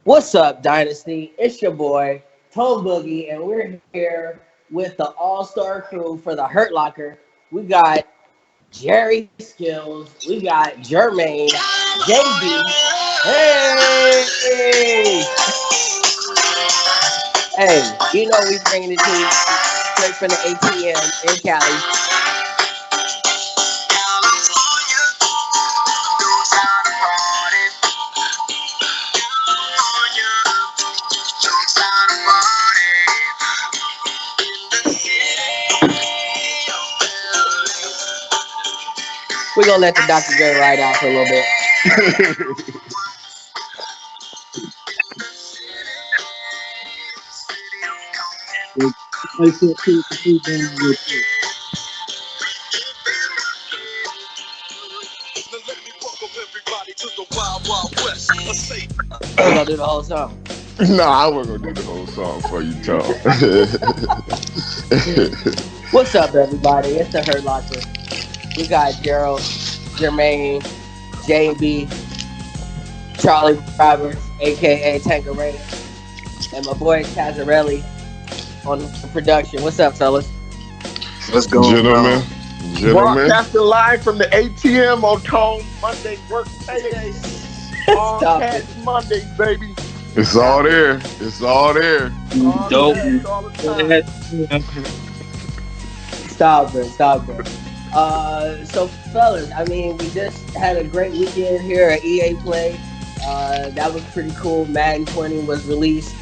What's up, Dynasty? It's your boy, Tone Boogie, and we're here with the all-star crew for the Hurt Locker. We got Jerry Skills, we got Jermaine, JB. Hey! Hey, you know we bringing it to you straight from the ATM in Cali. We're gonna let the Dr. Dre ride out for a little bit. I can't keep the food down real quick. We're gonna do the whole song. No, I wasn't gonna do the whole song for you, Tom. What's up, everybody? It's the Hurt Locker. We got Gerald, Jermaine, JB, Charlie Roberts, aka Tanqueray, and my boy Cazzarelli on the production. What's up, fellas? What's going Gentlemen, on? gentlemen. Broadcasting live from the ATM on Tone Monday work payday. All Stop cash it. Mondays, baby. It's all there. It's all there. All Dope. cash all the time. Stop it. So fellas, I mean, we just had a great weekend here at EA Play. That was pretty cool. Madden 20 was released.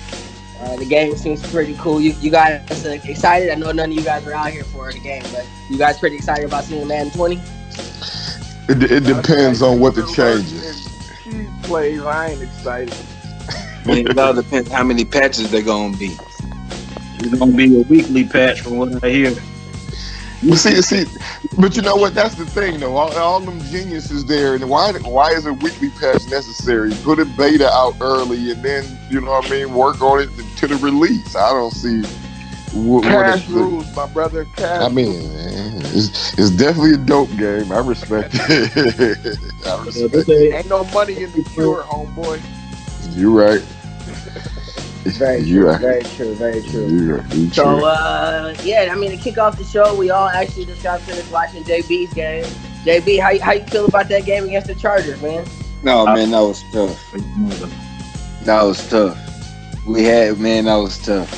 The game seems pretty cool. You guys excited? I know none of you guys are out here for the game, but you guys pretty excited about seeing Madden 20? It depends on what the change is. Cheese plays, I ain't excited. It all depends how many patches they're gonna be. It's gonna be a weekly patch from what I hear. You see, but you know what? That's the thing, though. All them geniuses there, and why is a weekly patch necessary? Put a beta out early, and then work on it to the release. I don't see what Cash rules, my brother. Cash. I mean, it's definitely a dope game. I respect it. I respect it. Ain't no money in the cure, homeboy. You're right. Very You're true. right. Very true. Very true. You're right. So, yeah, I mean, to kick off the show, we all actually just got finished watching JB's game. JB, how you feel about that game against the Chargers, man? No, man, that was tough. That was tough. That was tough.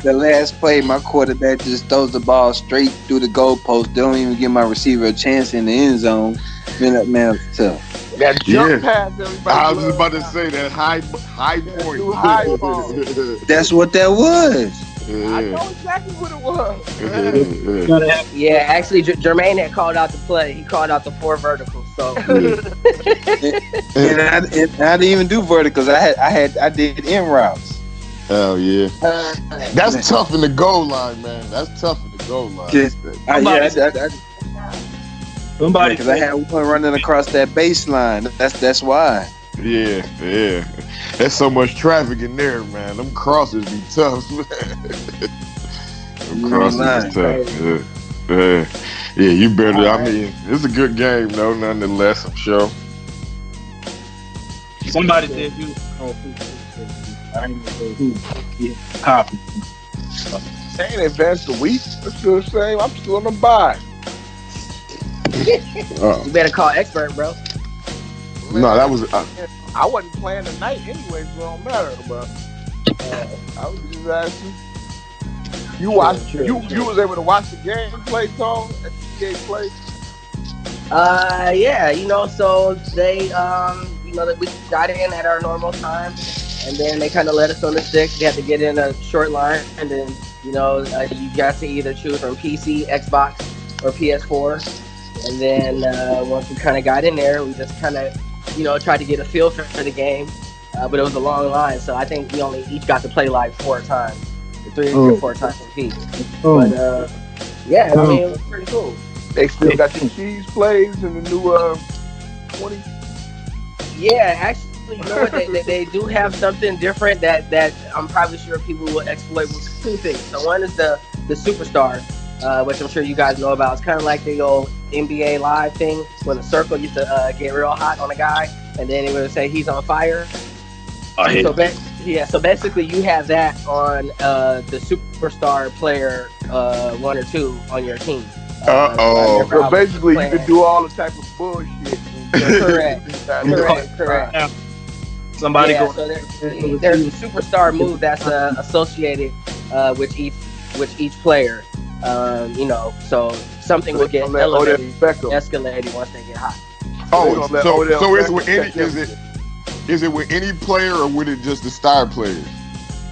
The last play, my quarterback just throws the ball straight through the goalpost. They don't even give my receiver a chance in the end zone. Man, that man was tough. That jump pass, everybody. I was just about to say that high point. Do high ball. That's what that was. I know exactly what it was. Yeah, actually, Jermaine had called out the play. He called out the 4 verticals. So, And I didn't even do verticals. I did in routes. Hell yeah. That's tough in the goal line, man. That's tough in the goal line. Somebody, Because I had one running across that baseline. That's why. Yeah. There's so much traffic in there, man. Them crosses be tough, man. Them crosses is tough. Yeah, you better. I mean, it's a good game, though, nonetheless, I'm sure. somebody said you. I ain't gonna say who. Yeah, copy. They ain't advanced a week. It's still the same. I'm still on the bye. you better call expert, bro. No, that was. I wasn't playing tonight anyway, so it don't matter. But I was just asking. You watched. You was able to watch the game play, Tom, at the EA Play. Yeah, so they, that we got in at our normal time, and then they kind of let us on the sticks. We had to get in a short line, and then, you got to either choose from PC, Xbox, or PS4. And then once we kind of got in there, we just kind of, tried to get a feel for the game. But it was a long line, so I think we only each got to play like 4 times, 3 or 4 times each. But yeah, I mean, it was pretty cool. They still got the cheese plays and the new 20. Yeah, actually, you know what? They do have something different that I'm probably sure people will exploit with 2 things. So one is the superstar, which I'm sure you guys know about. It's kind of like the old NBA Live thing when the circle used to get real hot on a guy. and then it would say he's on fire. I hate So so basically you have that on the superstar player 1 or 2 on your team. So I remember So I was basically, you playing. can do all the type of bullshit. Correct. somebody Yeah, go. so there's a superstar move that's associated with each player. So something will get let Odell elevated, Beckham. escalated once they get hot. Oh, gonna let Odell so it's Beckham with any catch everything. is it with any player or with it just the star players?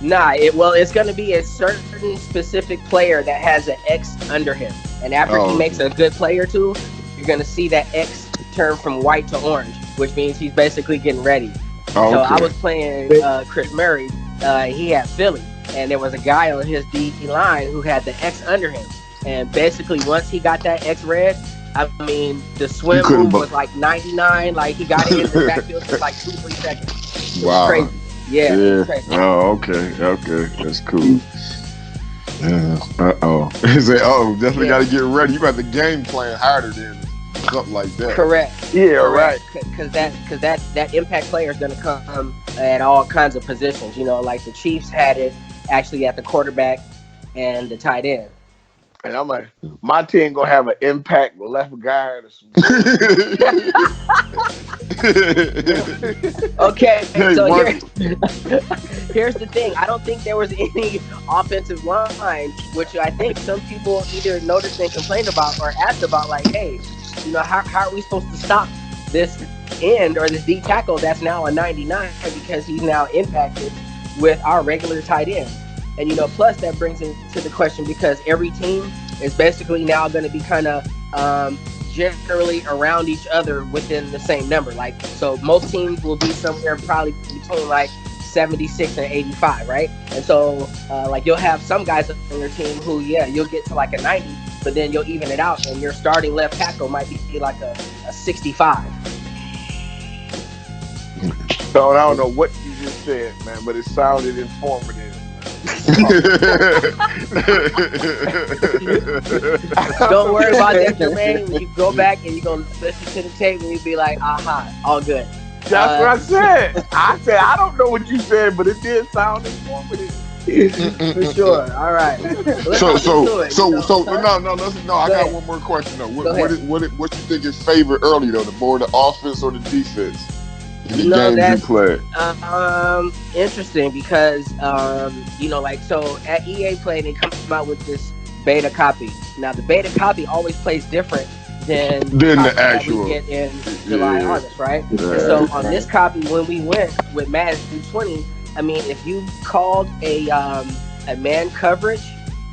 Nah, it's gonna be a certain specific player that has an X under him, and after he makes a good play or two, you're gonna see that X turn from white to orange, which means he's basically getting ready. Oh, So okay. I was playing Chris Murray. He had Philly, and there was a guy on his D line who had the X under him, and basically once he got that X red, I mean the swim move was like 99. Like he got in the backfield in like 2-3 seconds. It was crazy. Yeah, it was crazy. Oh, okay, that's cool. Yeah. Definitely got to get ready. You got the game plan harder than something like that. Correct. Yeah, right. Because that impact player is going to come at all kinds of positions. Like the Chiefs had it actually at the quarterback and the tight end. And I'm like, my team gonna have an impact left guard or some Okay, Hey, so here's the thing. I don't think there was any offensive line, which I think some people either noticed and complained about or asked about, like, hey, how are we supposed to stop this end or this D tackle that's now a 99 because he's now impacted with our regular tight ends. And plus that brings it to the question because every team is basically now going to be kind of generally around each other within the same number. Like, so most teams will be somewhere probably between like 76 and 85, right? And so like you'll have some guys on your team who, you'll get to like a 90, but then you'll even it out, and your starting left tackle might be like a 65. So I don't know what you just said, man, but it sounded informative. Don't worry about that, Jermaine. When you go back and you're going to listen to the tape and you'll be like, aha, all good. That's what I said. I don't know what you said, but it did sound informative. For sure. All right. I got one more question though. What you think is favored early though? The more the offense or the defense? The games you play. Interesting because so at EA Play they come out with this beta copy. Now the beta copy always plays different than the actual that we get in July, August, right? And so on this copy, when we went with Madden 20, I mean, if you called a man coverage,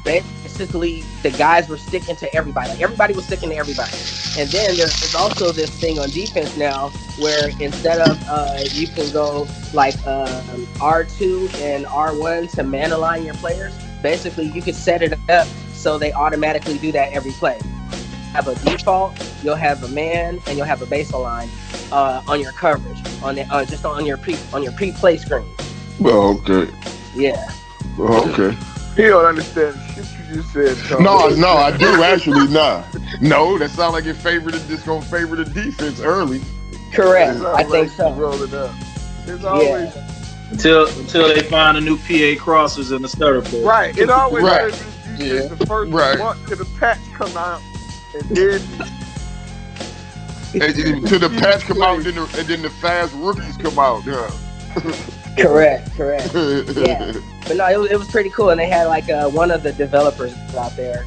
basically the guys were sticking to everybody. Like everybody was sticking to everybody. And then there's also this thing on defense now where instead of you can go like R2 and R1 to man align your players, basically you could set it up so they automatically do that every play. Have a default, you'll have a man, and you'll have a baseline on your coverage just on your pre-play screen. Oh, okay. Yeah. Oh, okay. You don't understand the shit you just said, Tom. No, I do actually. No, that sounds like it's gonna favor the defense early. Correct. I think so. Roll it up. It's always until they find a new PA crossers in the starter board. Right. It always right. The first month to the patch come out, and then to the patch come out, and then the fast rookies come out. Yeah. Correct. Yeah, but no, it was pretty cool, and they had like one of the developers out there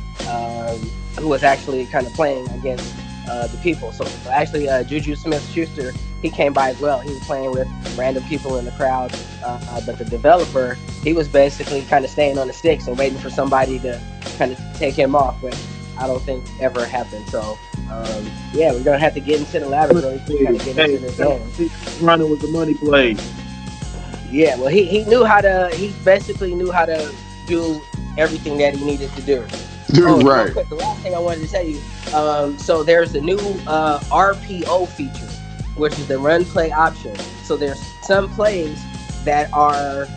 who was actually kind of playing against the people. So actually, Juju Smith-Schuster, he came by as well. He was playing with random people in the crowd, but the developer, he was basically kind of staying on the sticks and waiting for somebody to kind of take him off, which I don't think ever happened. So we're gonna have to get into the laboratory to kind of get into this game. Running with the money play. Yeah, well, he basically knew how to do everything that he needed to do. Right. Real quick, the last thing I wanted to tell you, so there's a new RPO feature, which is the run play option. So there's some plays that are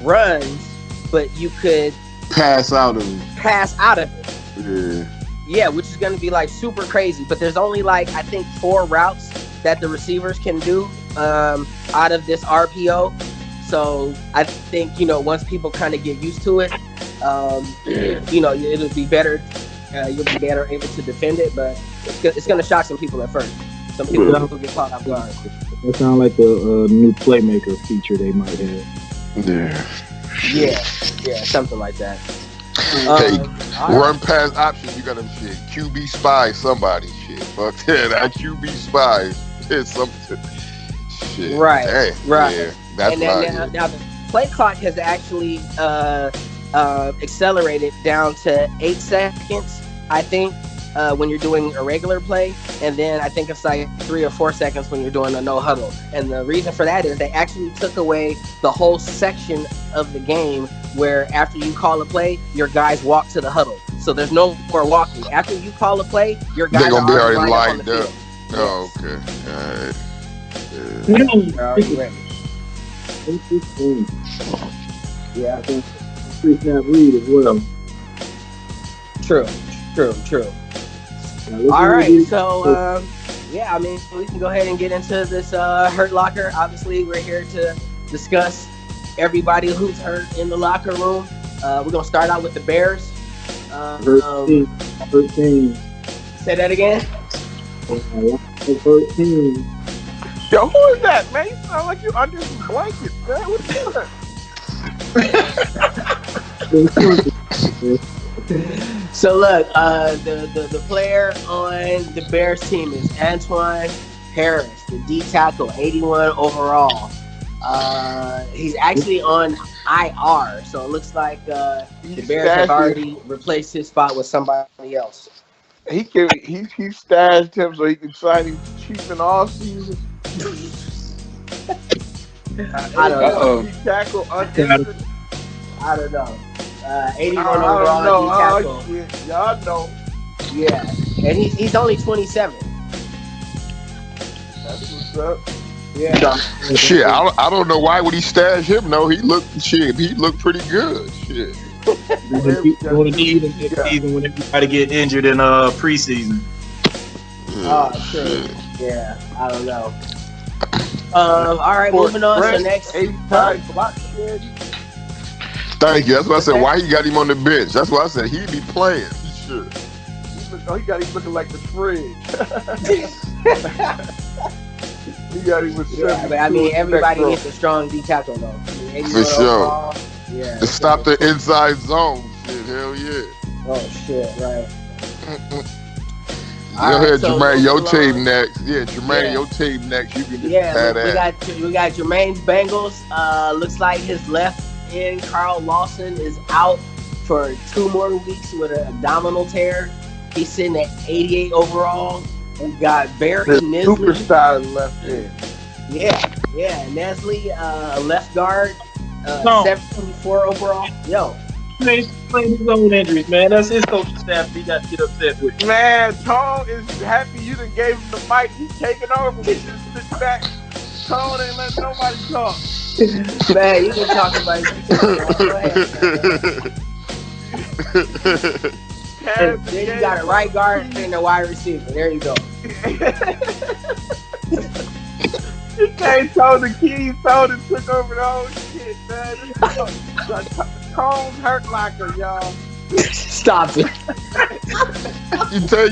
runs, but you could pass out of it. Yeah, which is going to be like super crazy. But there's only like I think 4 routes that the receivers can do out of this RPO. So I think once people kind of get used to it, it'll be better. You'll be better able to defend it, but it's gonna shock some people at first. Some people will get caught off guard. That sounds like a new playmaker feature they might have. Yeah. Yeah, something like that. Hey, All run right. past options. You got them shit. QB spy somebody. Shit. Fuck yeah, that QB spy is something. Shit. Right, Dang. right. Yeah, that's And what then I hear. now the play clock has actually accelerated down to 8 seconds, I think, when you're doing a regular play, and then I think it's like 3 or 4 seconds when you're doing a no huddle. And the reason for that is they actually took away the whole section of the game where after you call a play, your guys walk to the huddle. So there's no more walking. After you call a play, your They're guys are gonna be already already lined up on the lined up. field. Oh, Yes, okay. All right. they're already ready. Yeah, Pre-snap read as well. true. Now, let's All really right, get- so yeah, I mean, we can go ahead and get into this hurt locker. Obviously, we're here to discuss everybody who's hurt in the locker room. We're gonna start out with the Bears. hurt team. Hurt team. Say that again. Hurt team. Yo, who is that, man? You sound like you under some blankets, man. What's that? So look, the player on the Bears team is Antoine Harris, the D tackle, 81 overall. He's actually on IR, so it looks like the Bears have already replaced his spot with somebody else. He stashed him so he can sign him cheap in all season. I don't know. D tackle uninjured. I don't know. 81 I overall don't know. D tackle. Oh, shit. Y'all know. Yeah, and he's only 27. That's what's up. Yeah. Shit, I don't know why would he stash him. No, he looked pretty good. Shit. Going to need him next season when everybody get injured in preseason. Oh, true. Yeah, I don't know. All right, moving on. So next, 85 block shed. Thank you. That's why I said why he got him on the bench. That's why I said he'd be playing. He should. He got him looking like the fridge. He got him with yeah, but I mean, everybody needs a strong D tackle though. I mean, 81 For sure. overall, yeah. To stop the inside zone. Shit, hell yeah. Oh shit! Right. Go ahead, so Jermaine. Your moving team on. next. Yeah, Jermaine, Yeah. your team next. You can just Yeah, have we that. got Jermaine's Bengals. Looks like his left end, Carl Lawson, is out for 2 more weeks with an abdominal tear. He's sitting at 88 overall. We got Barry Nisley. Superstar left end. Yeah, Nestle, left guard, No. 74 overall. Yo, He's playing his own injuries, man. That's his coaching staff. He got to get upset with. Man, Tone is happy you done gave him the mic. He's taking over. We just sit back. Tone ain't letting nobody talk. man, you can talk about it. Go ahead. Then you got a right guard and a wide receiver. There you go. You can't tell the keys. Tone and took over the whole shit, man. Tone's hurt locker, y'all. Stop it.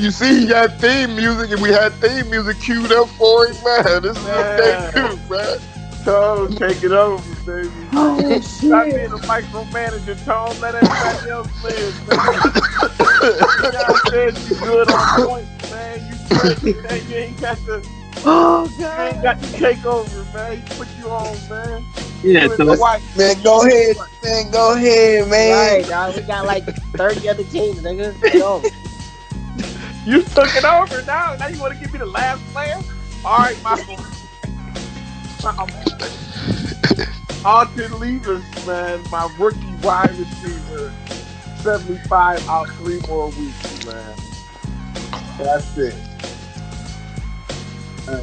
You see, he got theme music, and we had theme music queued up for him, man. This is what they do, man. Tone, take it over, baby. Oh, Stop shit. being a micromanager, Tone. Let everybody else live, man. Y'all said you good on points, man. You straight, man. You ain't got to. Oh, You ain't God. got to take over, man. He put you on, man. Yeah, You in so the white. Man, go ahead, man. Go ahead, man. Right, dog. We got like 30 other teams, nigga. Go. You took it over now. Now you want to give me the last player? All right, my Alton Leavers, man. My rookie wide receiver. 75 out 3 more weeks, man. That's it.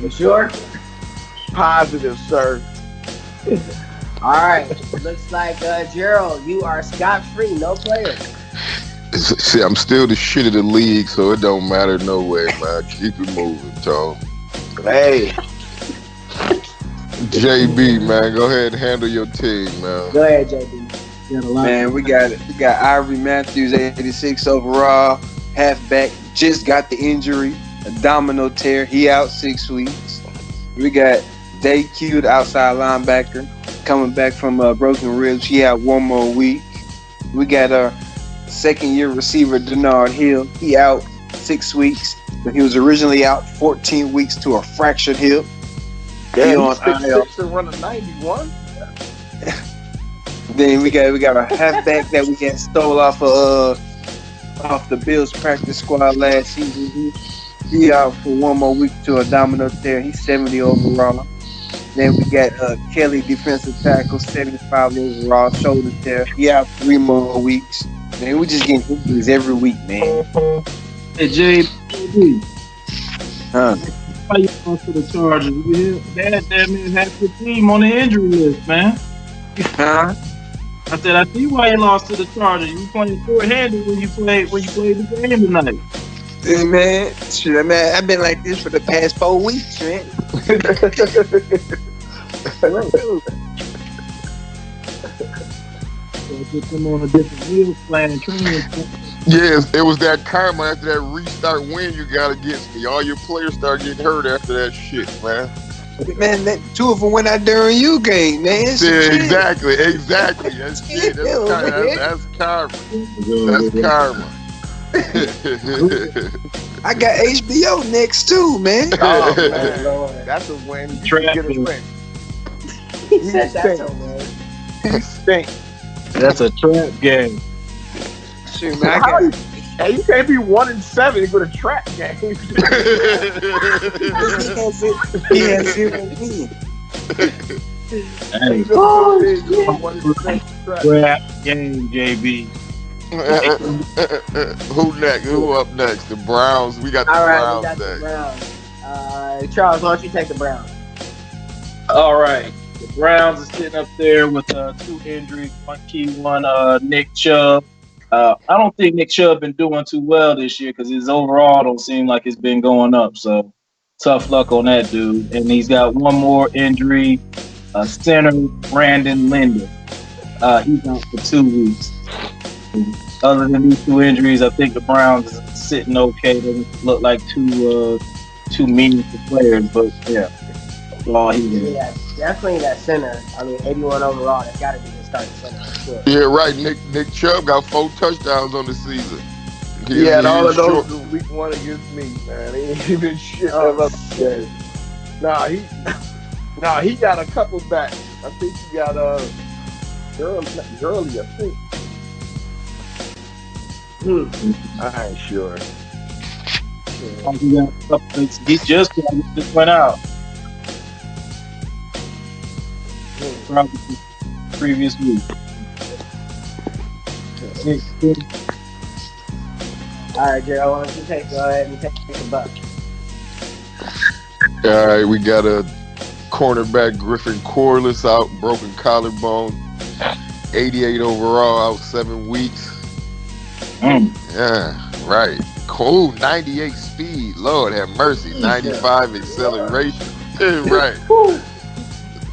You sure? Positive, sir. All right. Looks like Gerald, you are scot free, no players. See, I'm still the shit of the league, so it don't matter no way, man. Keep it moving, Tone. Hey. JB, man, go ahead and handle your team, man. Go ahead, JB. Got a lot. Man, we got Ivory Matthews, 86 overall, halfback. Just got the injury, abdominal tear. He out 6 weeks. We got DQ, the outside linebacker, coming back from broken ribs. He out 1 more week. We got our second-year receiver, Denard Hill. He out 6 weeks, but he was originally out 14 weeks to a fractured hip. Yeah, He he's on 6'6" IL. and running 91. Then we got a halfback that we got stole off the Bills practice squad last season. He out for 1 more week to a domino tear. He's 70 overall. Then we got Kelly, defensive tackle, 75 overall, shoulder tear. He out 3 more weeks. Man, we just getting injuries every week, man. Hey, JB. Huh? Why you lost to the Chargers? You hear? That man half your team on the injury list, man. Huh? I said, I see why you lost to the Chargers. You playing short-handed when you played the game tonight. Hey, man, shit, man, I've been like this for the past 4 weeks, man. So get them on a different wheel plan, training. Yes, it was that karma after that restart win you got against me. All your players started getting hurt after that shit, man. Man, that 2 of them went out during you game, man. Yeah, exactly. That's shit. That's karma. That's karma. I got HBO next too, man. Oh, man. Lord. That's a win. You Trap can get a him. win. He said that's a win. He stink. That's a trap game. Shoot, man, Hey, you can't be 1-7 with a trap game. he has 0 wins. Hey, Oh, trap game, JB. Who next? Who up next? The Browns. We got the All right, Browns we got the next. Browns. Charles, why don't you take the Browns? All right. The Browns are sitting up there with 2 injuries. One key one, Nick Chubb. I don't think Nick Chubb been doing too well this year because his overall don't seem like it's been going up. So tough luck on that dude. And he's got one more injury. Center Brandon Linder. He's out for 2 weeks. Other than these 2 injuries, I think the Browns is sitting okay. Doesn't look like too meaningful players, but yeah. That's all he did. Yeah, definitely that center. I mean, 81 overall. That's got to be his starting center for sure. Yeah, right. Nick Chubb got 4 touchdowns on the season. He had all of those short. in week 1 against me, man. He ain't even shit Oh, that other game. He got a couple back. I think he got Gurley, I think. I ain't sure. He just went out. Probably previous week. All right, Gerald, why don't you go ahead and take the Buck? All right, we got a cornerback Griffin Corliss out, broken collarbone, 88 overall, out 7 weeks. Yeah, right. Cool, 98 speed. Lord have mercy. 95 acceleration. Right.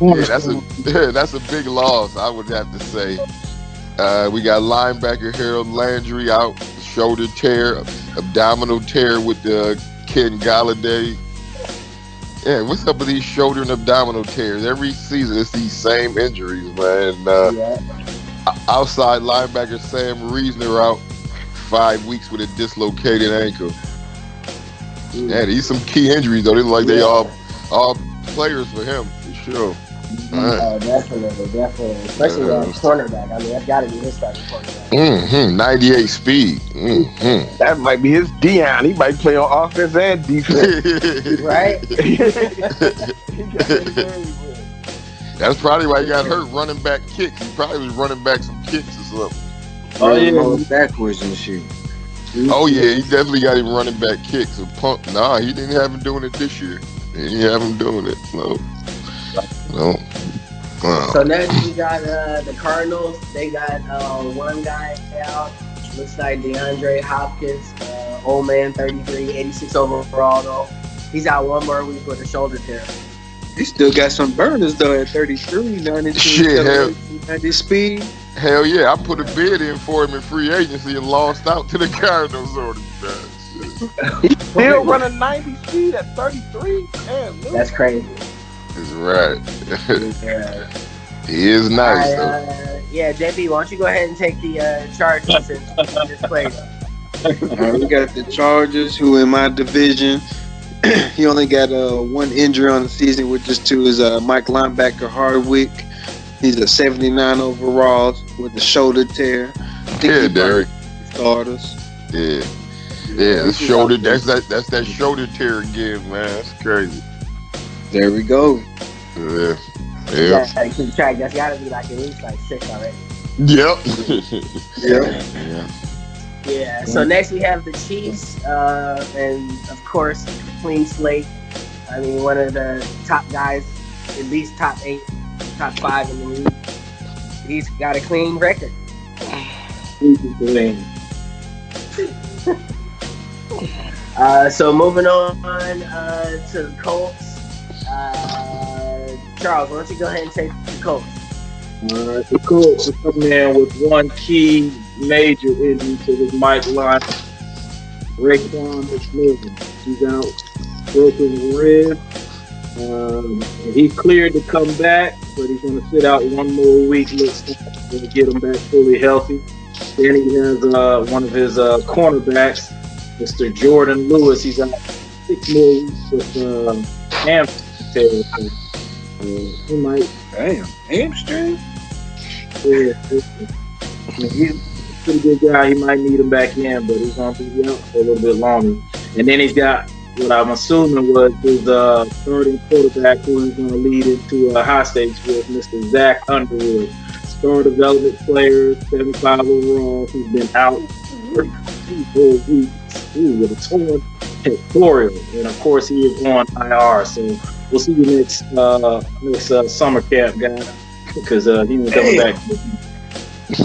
Yeah, that's a big loss, I would have to say. We got linebacker Harold Landry out, shoulder tear, abdominal tear with Ken Galladay. Yeah, what's up with these shoulder and abdominal tears? Every season it's these same injuries, man. Outside linebacker Sam Reasoner out 5 weeks with a dislocated ankle. Yeah, these some key injuries though. They look like they all players for him for sure. Definitely. Especially that cornerback. I mean, that's got to be his starting cornerback. 98 speed. That might be his Dion. He might play on offense and defense. Right? He got it very good. That's probably why he got hurt running back kicks. He probably was running back some kicks or something. Oh yeah, backwards and shit. Oh yeah, he definitely got him running back kicks. A pump. Nah, he didn't have him doing it this year. He didn't have him doing it. No. So next we got the Cardinals. They got one guy out. Looks like DeAndre Hopkins, old man, 33, 86 overall though. He's out 1 more week with a shoulder tear. He still got some burners though at 33, 92 Shit, acceleration, 90 speed. hell yeah, I put a bid in for him in free agency and lost out to the Cardinals on him. He's still running 90 speed at 33. Man, Lou. That's crazy. That's right. Yeah. He is All nice right, though. yeah, JB, why don't you go ahead and take the Chargers since you just played them. We got the Chargers, who in my division, he only got one injury on the season, which is to his Mike linebacker Hardwick. He's a 79 overall with a shoulder tear. I think Yeah, Derek. Starters. Yeah. Yeah, the shoulder. That's that shoulder tear again, man. That's crazy. There we go. Yeah. You Yeah. gotta keep track. That's gotta be like at least like 6 already. Yep. Yeah. Yeah. So next we have the Chiefs, and of course, clean slate. I mean, one of the top guys, at least top 8, top 5 in the league. He's got a clean record. So moving on to the Colts. Charles, why don't you go ahead and take the Colts? The Colts are coming in with one key major injury to his Mike line. Raekwon McMillan. He's out, broken rib. He's cleared to come back, but he's going to sit out one more week. Looks like to get him back fully healthy. Then he has one of his cornerbacks, Mr. Jordan Lewis. He's out 6 more weeks with hamstring. He might. Damn, hamstring. Yeah, he's a pretty good guy. He might need him back in, but he's going to be out for a little bit longer. And then he's got what I'm assuming was his starting quarterback, who he's going to lead into high stakes with, Mr. Zach Underwood. Star development player, 75 overall. He's been out 3 whole weeks with a torn pectoral. And of course, he is on IR. So we'll see you next summer camp, guy, because he ain't coming back.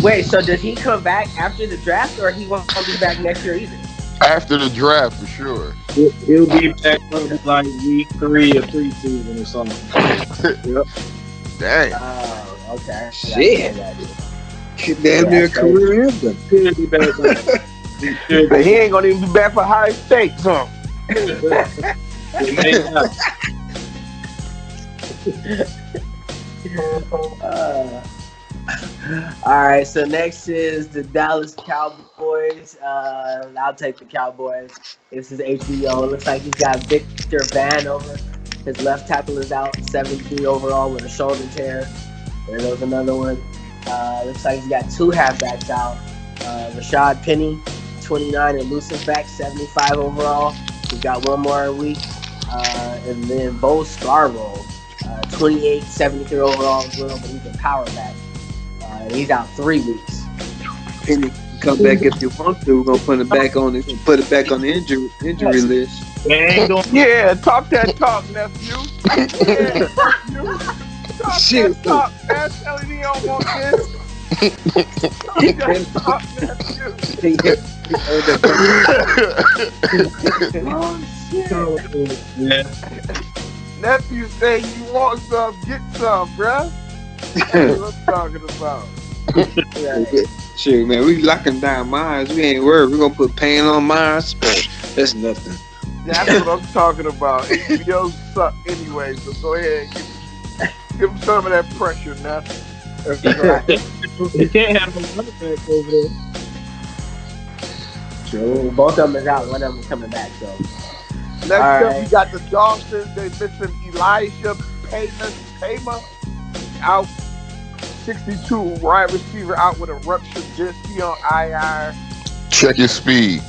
Wait, so does he come back after the draft, or he won't be back next year either? After the draft, for sure. He'll be back probably like week 3 or preseason or something. Yep. Dang. Oh, okay. Shit. Damn near that's career ending. He'll be back. But he ain't gonna even be back for high stakes, huh? He may not. All right, so next is the Dallas Cowboys. I'll take the Cowboys. This is HBO. Looks like he's got Victor Vanover. His left tackle is out, 73 overall with a shoulder tear. There goes another one. Looks like he's got 2 halfbacks out. Rashad Penny, 29, and Lucius back, 75 overall. He's got 1 more week. And then Bo Scarborough, 28, 73 overall as well, but he's a power back. He's out 3 weeks. Penny can come back if you want to. We're gonna put it back on the injury list. Yeah, talk that talk, nephew. Yeah, nephew. Talk Shit. that talk, man. Tell him he don't want this. Talk that talk, nephew. Oh, shit. Nephew say you want some, get some, bruh. That's what I'm talking about. Shit, man, we locking down Myers. We ain't worried. We're gonna put pain on Myers. That's nothing. That's what I'm talking about. HBO suck anyway, so go ahead and give him some of that pressure now. He can't have no running back over there. True. Both of them is out. One of them coming back. So Next up, right. we got the Dolphins. They missing Elijah Payma out. 62 wide receiver out with a ruptured disc. He on IR. Check your speed.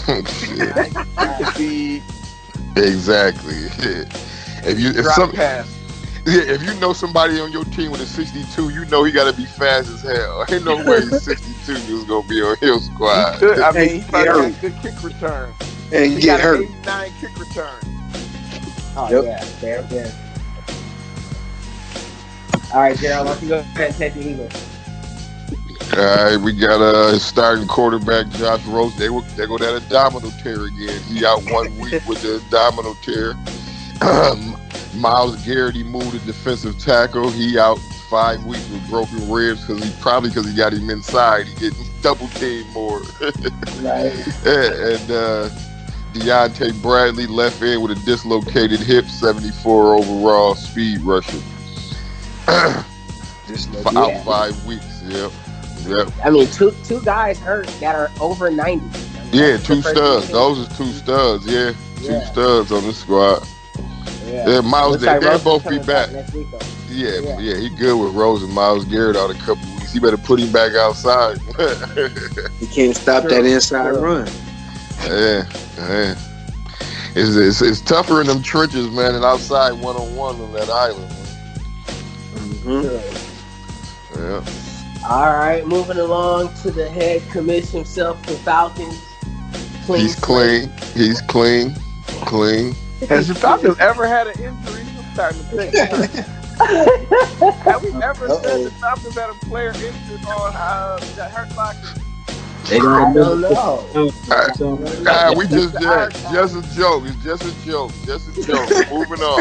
The Exactly. drop pass. If you know somebody on your team with a 62, you know he got to be fast as hell. Ain't no way 62 is gonna be on his squad. He probably got a good kick return. And He get got hurt. an 89 kick return. oh Yep. yeah, fair, fair. All right, Gerald, why don't you go ahead and take the Eagles? All right, we got starting quarterback Josh Rose. They go that abdominal tear again. He out 1 week with the abdominal tear. Miles Garrett, he moved to defensive tackle. He out 5 weeks with broken ribs because he got him inside. He getting double teamed more. Right. and Deontay Bradley, left end with a dislocated hip, 74 overall, speed rusher. Out 5 weeks. Yep. I mean, two guys hurt that are over 90. I mean, Yeah, two studs. Those are two studs. Yeah, two studs on the squad. Yeah, Miles, they'll both be back. Next week, though. Yeah, he good with Rose and Miles Garrett out a couple weeks. He better put him back outside. He can't stop that inside run. Yeah. It's tougher in them trenches, man, and outside one-on-one on that island. Mm-hmm. Yeah. All right, moving along to the head coach himself, the Falcons. He's clean. Has the Falcons ever had an injury? I'm starting to think. Have we ever said the Falcons had a player injured on that hurt locker? They I don't know. We just a joke. It's just a joke. Moving on.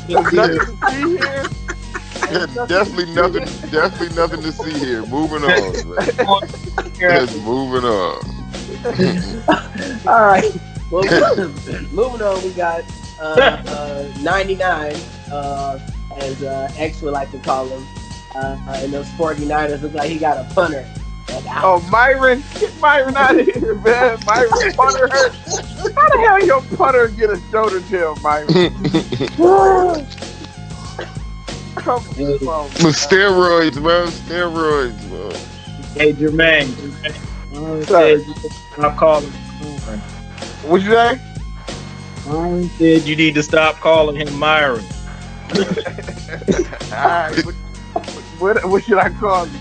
Nothing to see here. Definitely nothing to see here. Moving on, man. Just moving on. All right. Well, moving on, we got 99, as X would like to call him. And those 49ers look like he got a punter. Oh, Myron. Get Myron out of here, man. Myron, punter hurt. How the hell your punter get a shoulder tail, Myron? Come on. Steroids, man. Hey, Jermaine. Stop calling him. What'd you say? Myron said you need to stop calling him Myron. All right. What should I call him?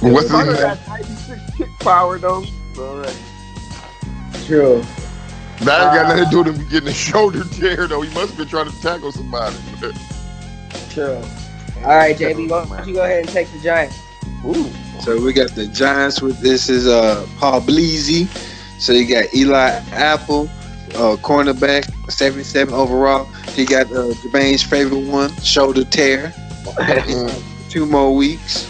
What's Punter got 96 kick power, though. All right. True. That ain't got nothing to do with him getting a shoulder tear, though. He must have been trying to tackle somebody. True. All right, JB, why don't you go ahead and take the Giants? Ooh. So we got the Giants this is Paul Bleasy. So you got Eli Apple, cornerback, 77 overall. He got Jermaine's favorite one, shoulder tear. 2 more weeks.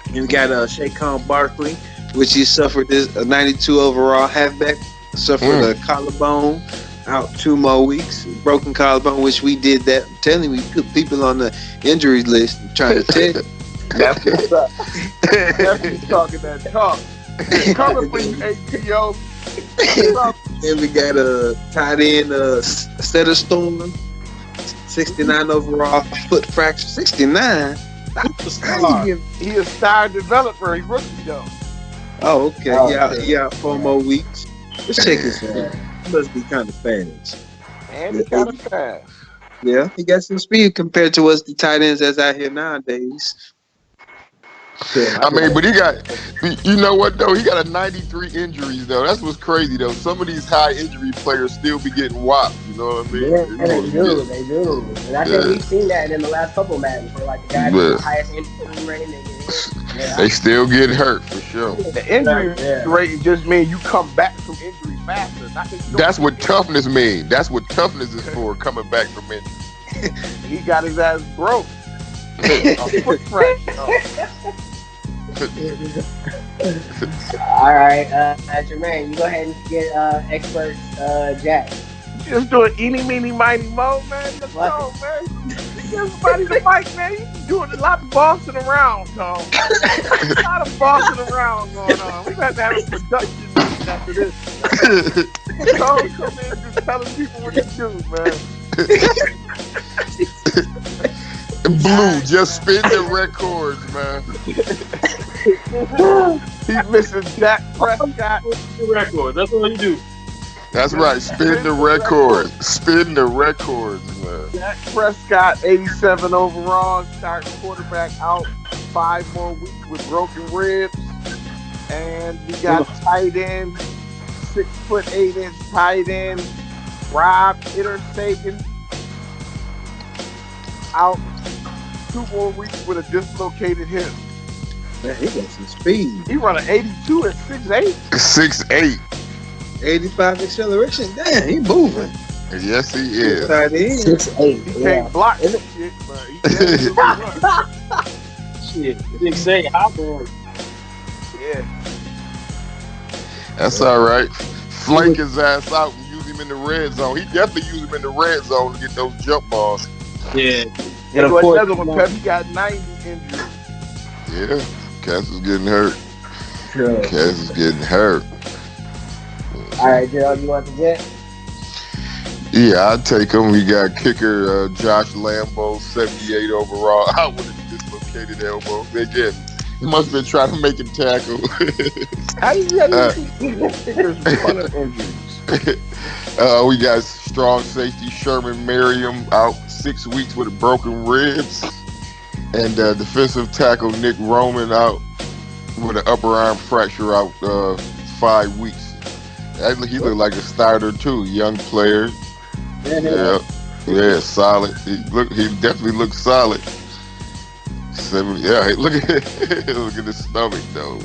And we got Shaquan Barkley, which he suffered this 92 overall halfback, suffered a collarbone, out 2 more weeks. Broken collarbone, which we did that. I'm telling you, we put people on the injury list trying to tell you. That's what's up. Definitely talking that talk. Coming for you, ATO. Then we got a tight end, Setter Storm, 69 overall, foot fracture. 69? He a star developer. He's rookie, though. Oh, okay. He out 4 more weeks. Let's check this out. He must be kind of fast. And he's kind of fast. Yeah, he got some speed compared to us, the tight ends that's out here nowadays. I mean, but he got, you know what, though? He got a 93 injuries, though. That's what's crazy, though. Some of these high injury players still be getting whopped, you know what I mean? Yeah, they do. And I think we've seen that in the last couple of matches where, like, the guys with the highest injury rating, they still get hurt, for sure. The injury rate just means you come back from injury faster. That's what toughness means. That's what toughness is for, coming back from injury. He got his ass broke. Foot fracture. All right, Jermaine, you go ahead and get expert Jack. Just do it eeny, meeny, miny, mo, man. Let's go, man. Give everybody the mic, man. You doing a lot of bossing around, Tom. A lot of bossing around going on. We got to have a production meeting after this. Tom, come in just telling people what to do, man. Blue, just spin the records, man. He's missing Dak Prescott. The record. That's all you do. That's right. Spin the records. Spin the records, man. Dak Prescott, 87 overall, starting quarterback, out 5 more weeks with broken ribs. And we got tight end, 6'8" tight end, Rob Sagan, out 2 more weeks with a dislocated hip. Man, he got some speed. He run an 82 at 6'8". 6'8". 85 acceleration. Damn, he moving. Yes, he Good is. tight end. 6'8". He Yeah. can't block Is it- shit, but he can run. Shit, 6'8", high ball. Yeah. That's all right. Flank his ass out and use him in the red zone. He definitely use him in the red zone to get those jump balls. Yeah. There And of go course, another one, Pep. He got 90 injuries. Yeah, Cass is getting hurt. True. Cass is getting hurt. All right, Gerald, you want the jet? Yeah, I'd take him. We got kicker Josh Lambo, 78 overall, out with a dislocated elbow. Again, he must have been trying to make a tackle. How do you have these kickers with ton of injuries? We got strong safety Sherman Merriam out 6 weeks with a broken ribs. And defensive tackle Nick Roman out with an upper arm fracture out 5 weeks. Actually, he looked like a starter too. Young player. Yeah, solid. He definitely looks solid. Yeah, look at look at his stomach though.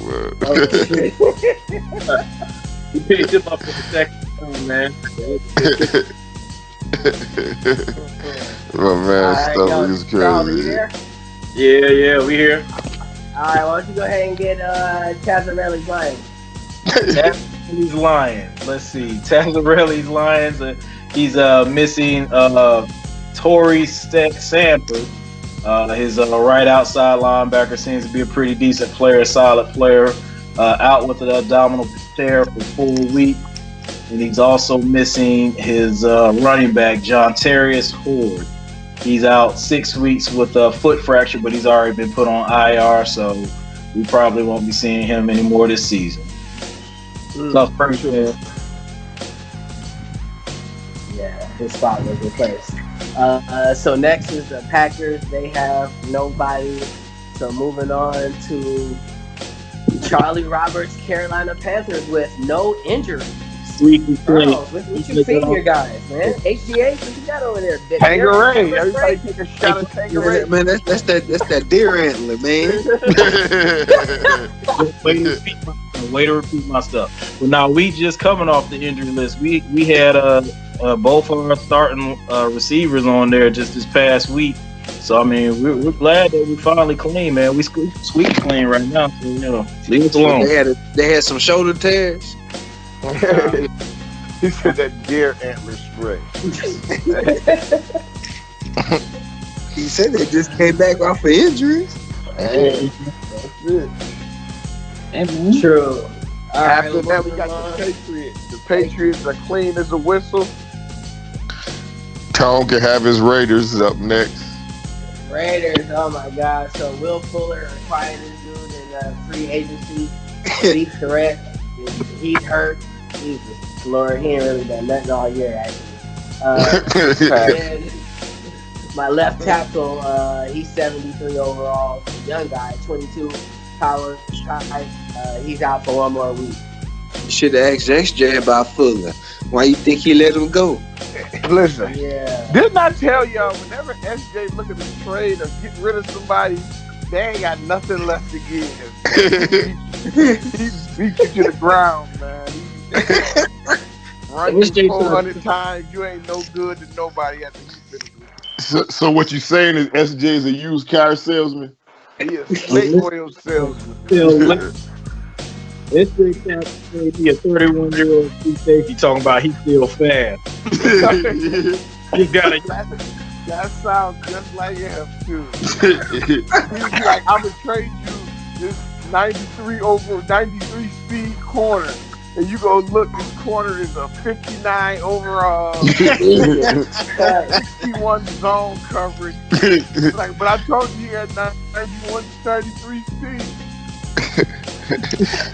he picked him up for the second time, man. My man, stomach is Charles, are you crazy. there? Yeah, we here. All right, why don't you go ahead and get Tazarelli's Lions? Tazarelli's Lions. Let's see. Tazarelli's Lions. He's missing Torrey Sanford. His right outside linebacker seems to be a pretty decent player, solid player. Out with an abdominal tear for 4 weeks. And he's also missing his running back, John Terrius Horde. He's out 6 weeks with a foot fracture, but he's already been put on IR, so we probably won't be seeing him anymore this season. Tough person. Yeah, his spot was replaced. So next is the Packers. They have nobody. So moving on to Charlie Roberts' Carolina Panthers with no injuries. Charles, what you feeding your guys, man? HGH, what you got over there? Tanqueray. Everybody take a shot at Tanqueray. Man, that's that deer antler, man. Way to repeat my stuff. But now we just coming off the injury list. We had both of our starting receivers on there just this past week. So I mean, we're glad that we finally clean, man. We sweet clean right now. So leave us alone. They had some shoulder tears. He said that deer antler spray. He said they just came back off of injuries. Hey, that's it. True. All right, After that, we got the Patriots. The Patriots are clean as a whistle. Tone can have his Raiders up next. Raiders, oh my God. So Will Fuller acquired this dude in free agency. Deep threat. He's hurt. Jesus Lord, he ain't really done nothing all year, actually. And my left tackle, he's 73 overall. Young guy, 22 power. He's out for 1 more week. You should have asked SJ about Fuller. Why you think he let him go? Listen, Yeah. didn't I tell y'all, whenever SJ look at the trade or get rid of somebody, they ain't got nothing left to give. He beat you to the ground, man. Run you 400 times, you ain't no good to nobody after you finish with it. So what you saying is SJ is a used car salesman? He a snake oil salesman. It's just be a 31-year-old free safety talking about he's still fast. You gotta. That sounds just like him too. He's like, I'm gonna trade you this 93 speed corner, and you go look. This corner is a 59 overall, 61 zone coverage. Like, but I told you he had 91 33 speed.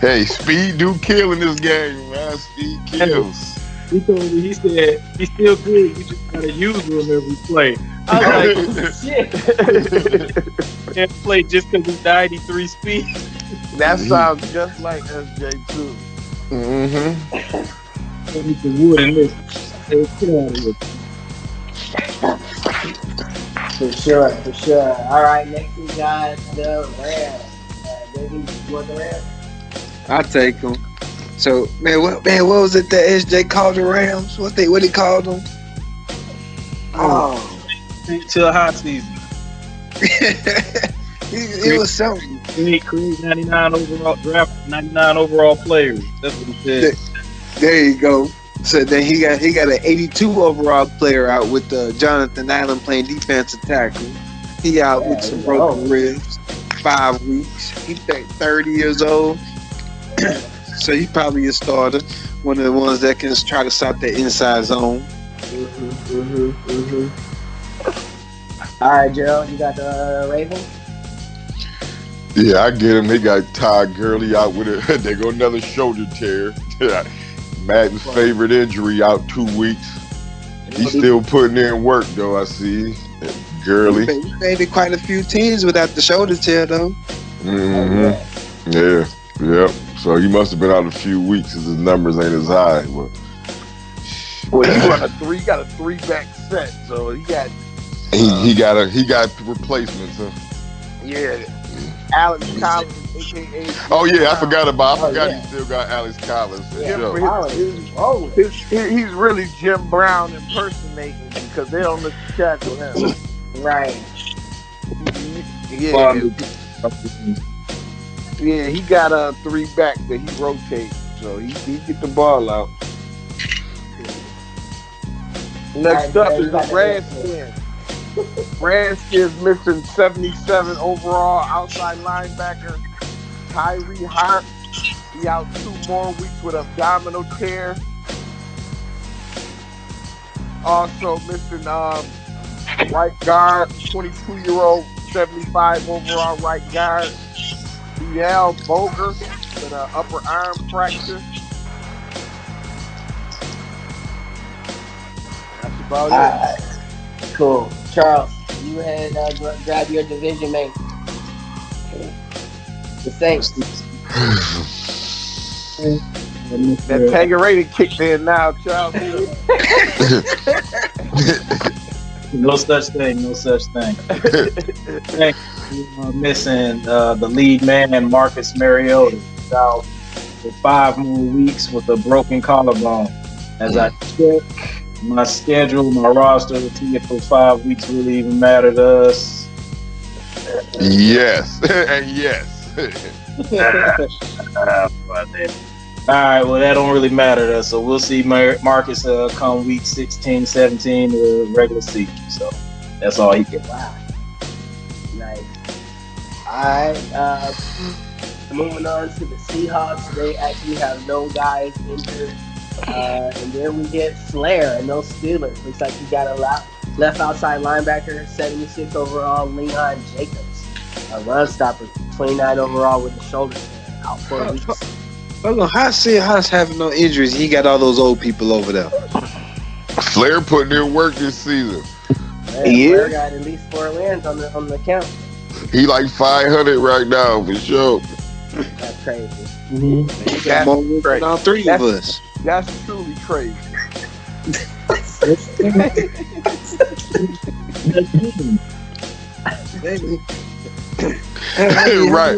Hey, speed do kill in this game, man. Speed kills. He told me, he said, he's still good. You just gotta use him every play. I was like, shit. Can't play just because he's 93 speed. That sounds just like SJ too. Mm-hmm. Need some wood in this. Hey, get out of here. For sure. All right, next we got the Rams. They You want the Rams? I take them. So what was it that SJ called the Rams? What he called them? Oh, Till high season. it was something. Create 99 overall draft 99 overall players. That's what he said. There you go. So then he got an 82 overall player out with Jonathan Allen playing defensive tackle. He out with some broken ribs. 5 weeks. He 30 years old. So he probably a starter. One of the ones that can try to stop that inside zone. All right, Gerald, you got the Ravens? Yeah, I get him. They got Todd Gurley out with it. They go another shoulder tear. Madden's favorite injury out 2 weeks. He's still putting in work though. I see Gurley. He made quite a few teams without the shoulder tear though. Mm-hmm. Yeah. Yep. So he must have been out a few weeks because his numbers ain't as high. But well, he got a 3-back set, so he got he got replacements. Huh? Yeah, Alex Collins, aka. Oh yeah, I forgot he still got Alex Collins for sure. He's really Jim Brown impersonating because they don't let you tackle him. Right. Yeah, he got a 3-back that he rotates, so he get the ball out. Next up is the Redskins. Redskins missing 77 overall outside linebacker Tyree Hart. He out 2 more weeks with abdominal tear. Also missing right guard, 22-year-old, 75 overall right guard DL Boger with an upper arm fracture. That's about it. Cool. Charles, you had grab your division mate. The Saints. That Tanqueray kicked in now, Charles. No such thing. Missing the lead man, Marcus Mariota, out for 5 more weeks with a broken collarbone. As I check my schedule, my roster, to see if those 5 weeks really even matter to us. Yes, and yes. All right, well, that don't really matter to us. So we'll see Marcus come week 16, 17, the regular season. So that's all he gets. Wow. Nice. All right. Moving on to the Seahawks. They actually have no guys injured. And then we get Flair and no Steelers. Looks like you got a left outside linebacker, 76 overall, Leon Jacobs. A run stopper, 29 overall with the shoulder tear, out 4 weeks. Hold on, how Seahawks having no injuries? He got all those old people over there. Flair putting in work this season. Flair got at least 4 wins on the count. He like 500 right now for sure. That's crazy. He got more wins than all 3 of us. That's truly crazy. Right.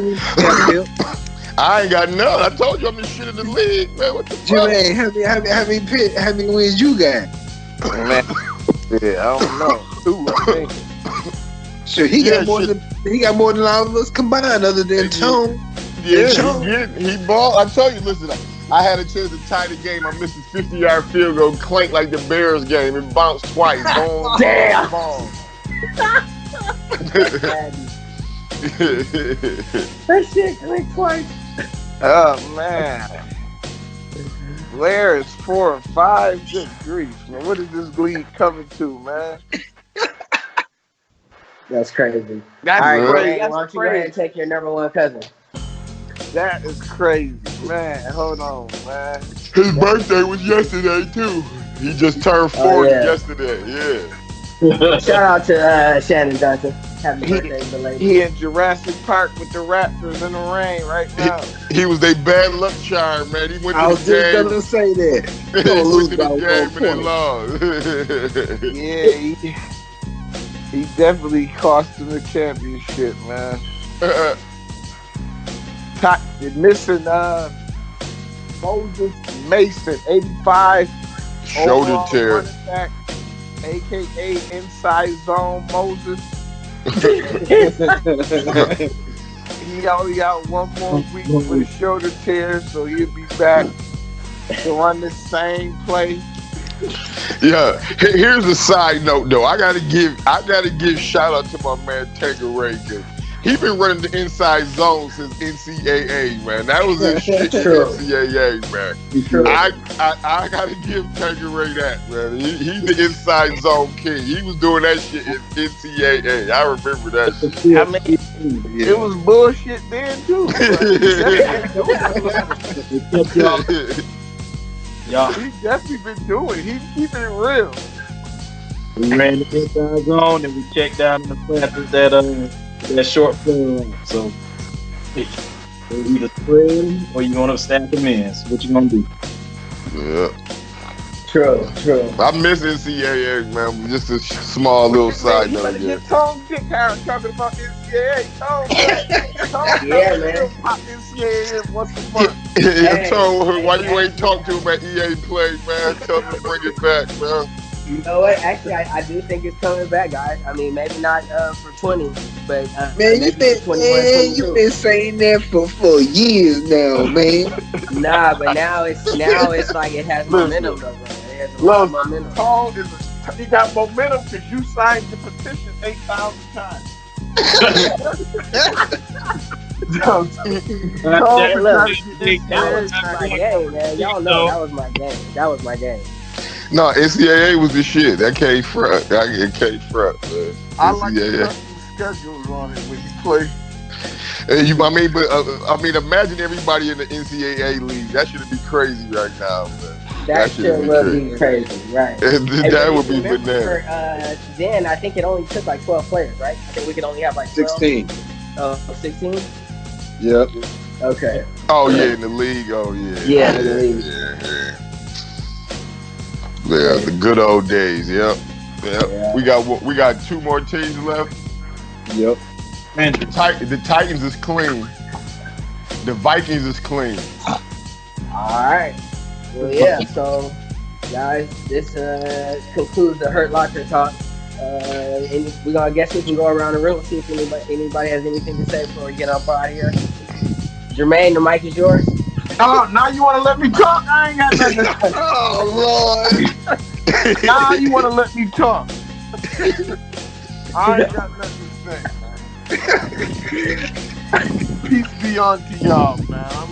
I ain't got none. I told you I'm the shit in the league, man. What the fuck? Jimmy, how many wins you got? Man, yeah, I don't know. 2, I think. Sure, he got more than all of us combined, other than Tone. Yeah, he balled. I told you, listen, I had a chance to tie the game. I missed a 50-yard field goal, clank like the Bears game. It bounced twice. Boom, damn. Ball. That shit clicked twice. Oh man, Blair is 4 or 5. Good grief, man! What is this league coming to, man? That's crazy. That's all right, crazy. why don't you go ahead and take your number 1 cousin? That is crazy, man. Hold on, man. His birthday was yesterday too. He just turned 40 yesterday. Yeah. Shout out to Shannon Johnson. Happy birthday, belated. He in Jurassic Park with the Raptors in the rain right now. He was their bad luck charm, man. He went to I was the game. just gonna say that. He went to the game and they lost. Yeah, he definitely cost him the championship, man. You're missing Moses Mason, 85 Shoulder overall tear. running back, aka inside zone Moses. He only got one more week with his shoulder tear, so he'll be back to run the same play. Yeah. Here's a side note though. I gotta give shout out to my man Tanqueray because he been running the inside zone since NCAA, man. That was his shit in True. NCAA, man. True. I gotta give Tanqueray that, man. He's the inside zone king. He was doing that shit in NCAA. I remember that shit. I mean, it was bullshit then too. Y'all, He definitely been doing. He keeping it real. we ran the inside zone and we checked down in the classes that short play route. So hey, they either spread them or you gonna stack them in. So what you gonna do? Yeah. True. I miss NCAA, man. Just a small little side You note. better Yeah. get Tone Dick Harris talking about NCAA. Tone Yeah, man. pop NCAA once a month. Hey, told her why hey, you ain't talk to him at EA Play, man. Tell him to bring it back, man. You know what? Actually, I do think it's coming back, guys. I mean, maybe not for 20, but Man, maybe for 21, you been saying that for years now, man. Nah, but now it's like it has momentum, though, bro. It has a lot of momentum. Tone he got momentum because you signed the petition 8,000 times. Hey, look, that was my game, man. Y'all know that was my game. That was my game. No, NCAA was the shit. That came front. It came front, man. I like the NCAA. custom schedules on it when you play. I mean, imagine everybody in the NCAA league. That should be crazy right now, man. That shit would be crazy, right? That would be remember, bananas. then I think it only took like 12 players, right? I think we could only have like 12. 16. 16? Yep. Okay. Oh yeah, in the league. Oh yeah. Yeah, in the league. Yeah, the good old days. Yep. Yeah. We got two more teams left. Yep. Man, the Titans is clean. The Vikings is clean. All right. Well, yeah. So, guys, this concludes the Hurt Locker talk. And we can go around the room and see if anybody has anything to say before we get up out of here. Jermaine, the mic is yours. Oh, now you want to let me talk? I ain't got nothing to say. Oh Lord. Now you want to let me talk? I ain't got nothing to say. Peace be unto y'all, man.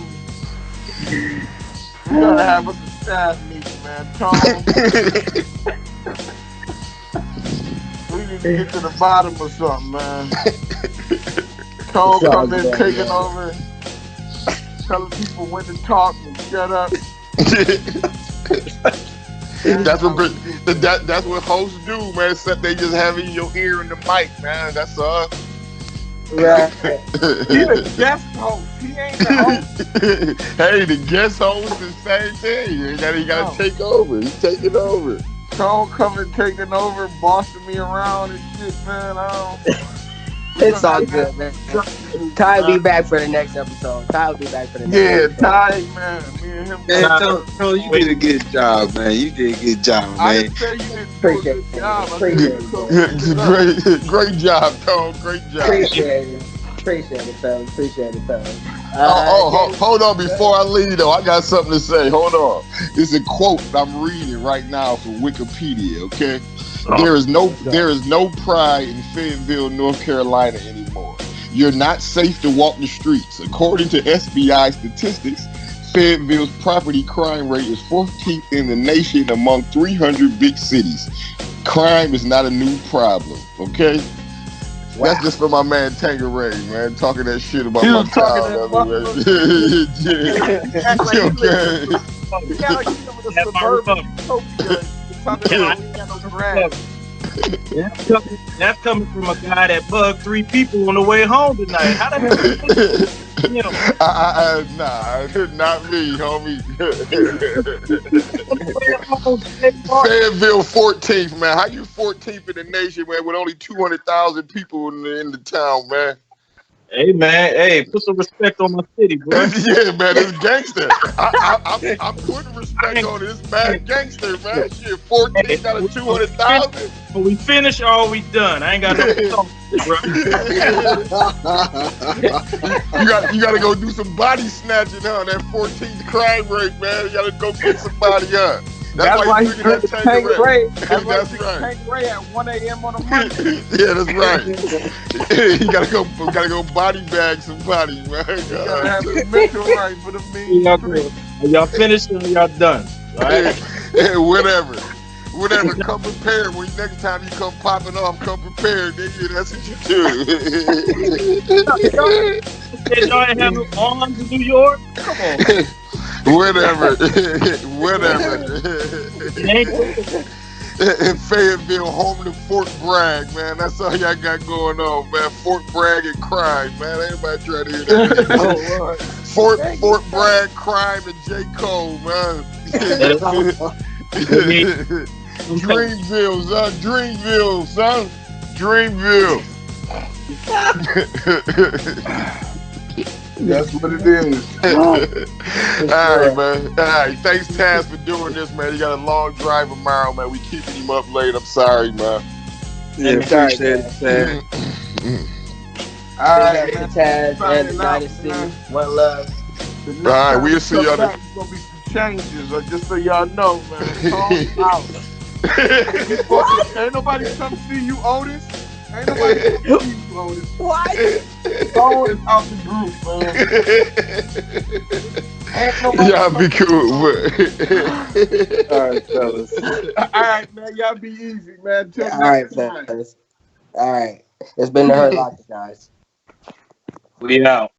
We gotta have us a staff meeting, man. Tom, we need to get to the bottom of something, man. Tom come in taking over, telling people when to talk and shut up. That's what hosts do, man. Except they just have in your ear in the mic, man. That's all. Right. He the guest host. He ain't the host. Hey, the guest host is the same thing. He gotta take over. He's taking over. Tom coming taking over, bossing me around and shit, man. It's all good, man. Ty will be back for the next episode. Ty will be back for the next episode. Ty, man. Me and him. Man, Tone, you did a good job, man. You did a good job, I man. didn't say you didn't do a good job. Great job, Tom. Great job. Appreciate it, fellas. Hold on. Before I leave, though, I got something to say. Hold on. It's a quote I'm reading right now from Wikipedia. Okay, there is no pride in Fayetteville, North Carolina anymore. You're not safe to walk the streets. According to SBI statistics, Fayetteville's property crime rate is 14th in the nation among 300 big cities. Crime is not a new problem. Okay. Wow. That's just for my man Tanqueray, man, talking that shit about my child. That's coming from a guy that bugged 3 people on the way home tonight. How the hell? Nah, not me, homie. Fayetteville 14th, man. How you 14th in the nation, man, with only 200,000 people in the town, man? Hey man, hey, put some respect on my city, bro. Yeah, man, it's gangster. I'm putting I respect ain't, on it. It's hey, mad gangster, man. Shit, hey, 14 out of when we finish, 200,000. when we finish, all we done. I ain't got no talk, bro. You gotta go do some body snatching, huh? That 14th crime rate, man. You gotta go get somebody, huh? That's That's why you why he drinking that drinking Tanqueray. Tanqueray. That's why he That's drinking right. Tanqueray at 1 a.m. on a Monday. Yeah, that's right. You gotta go body bag somebody, man. You gotta have his mental right for the mean Y'all street. doing? Are y'all finished or y'all done? All right. Whatever. Whatever. Come prepared. When next time you come popping off, come prepared, nigga. That's what you Y'all do. said y'all ain't have no arms in New York. Come on, man. Whatever. Whatever. It ain't In Fayetteville, home to Fort Bragg, man. That's all y'all got going on, man. Fort Bragg and crime, man. Anybody try to hear that shit. Oh Lord. Fort Bragg, crime, and J. Cole, man. that mean sometimes. Dreamville, son. Dreamville, son. Dreamville. That's what it is. All For right, sure. man. All right. Thanks, Taz, for doing this, man. You got a long drive tomorrow, man. We keeping him up late. I'm sorry, man. Yeah, Sorry, appreciate it, man. man. All Big right, up to man. Taz and the Signing out, Dynasty. man. One love. The All next right, time we we'll see come y'all. back, there's gonna be some changes. Just so y'all know, man. Tone out. Ain't nobody come see you, Otis. Ain't nobody come see you, Otis. What? Tone is out the group, man. Ain't nobody Y'all be come see cool. you, All right, fellas. Otis. All right, man. Y'all be easy, man. Till All right, next time. fellas. All right. It's been the Hurt Locker, guys. We out.